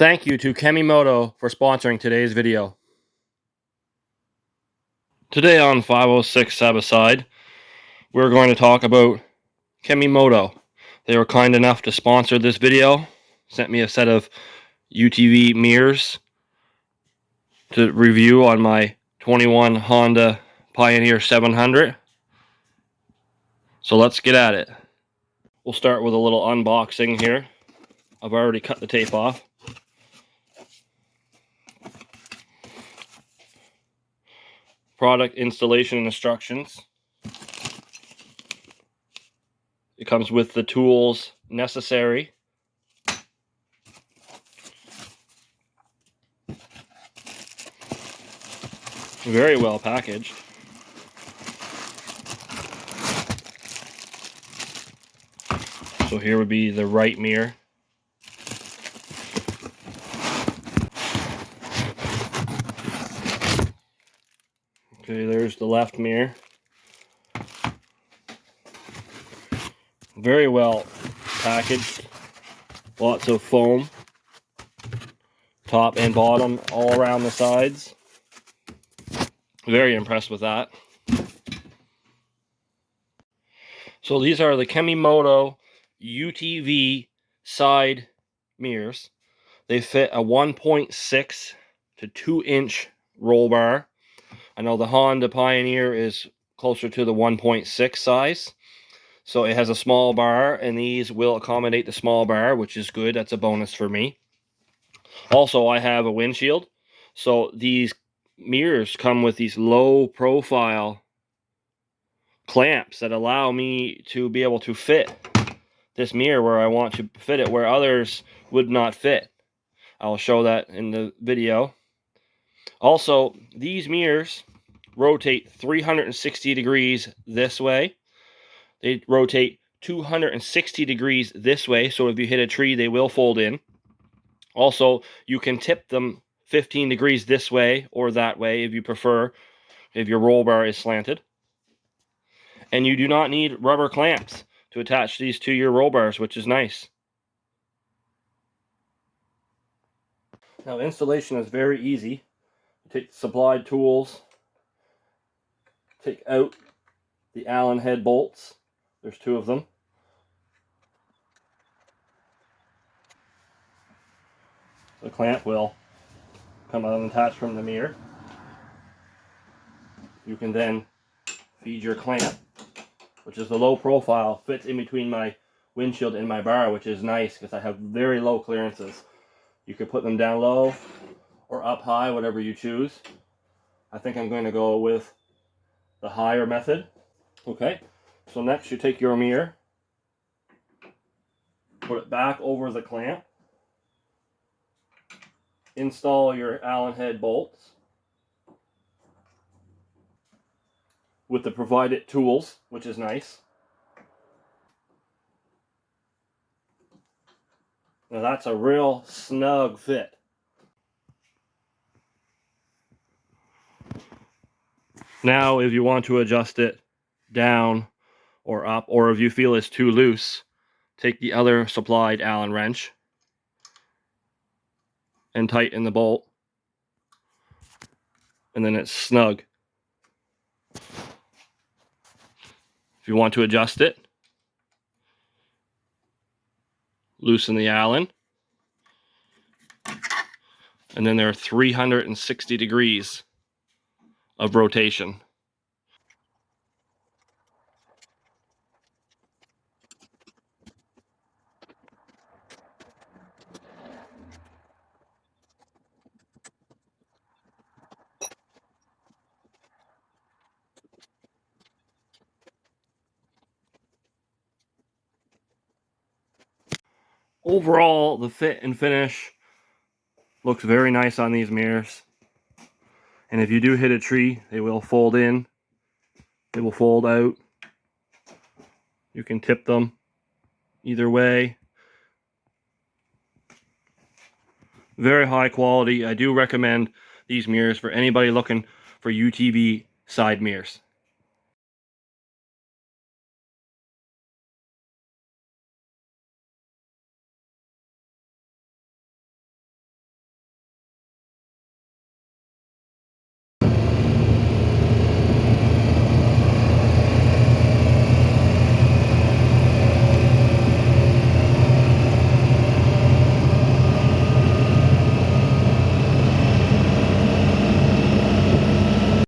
Thank you to KEMIMOTO for sponsoring today's video. Today on 506 Sabaside, we're going to talk about KEMIMOTO. They were kind enough to sponsor this video, sent me a set of UTV mirrors to review on my 21 Honda Pioneer 700. So let's get at it. We'll start with a little unboxing here. I've already cut the tape off. Product installation instructions. It comes with the tools necessary. Very well packaged. So here would be the right mirror. Okay, there's the left mirror. Very well packaged. Lots of foam. Top and bottom, all around the sides. Very impressed with that. So these are the KEMIMOTO UTV side mirrors. They fit a 1.6 to 2 inch roll bar. I know the Honda Pioneer is closer to the 1.6 size. So it has a small bar, and these will accommodate the small bar, which is good. That's a bonus for me. Also, I have a windshield. So these mirrors come with these low profile clamps that allow me to be able to fit this mirror where I want to fit it, where others would not fit. I'll show that in the video. Also, these mirrors rotate 360 degrees this way. They rotate 260 degrees this way, so if you hit a tree, they will fold in. Also, you can tip them 15 degrees this way or that way if you prefer, if your roll bar is slanted. And you do not need rubber clamps to attach these to your roll bars, which is nice. Now, installation is very easy. You take the supplied tools, take out the Allen head bolts. There's 2 of them. The clamp will come out and attach from the mirror. You can then feed your clamp, which is the low profile, fits in between my windshield and my bar, which is nice because I have very low clearances. You could put them down low or up high, whatever you choose. I think I'm going to go with the higher method. Okay, so next you take your mirror, put it back over the clamp, install your Allen head bolts with the provided tools, which is nice. Now that's a real snug fit. Now if you want to adjust it down or up, or if you feel it's too loose, take the other supplied Allen wrench and tighten the bolt, and then it's snug. If you want to adjust it, loosen the Allen, and then there are 360 degrees of rotation. Overall, the fit and finish looks very nice on these mirrors. And if you do hit a tree, they will fold in. They will fold out. You can tip them either way. Very high quality. I do recommend these mirrors for anybody looking for UTV side mirrors.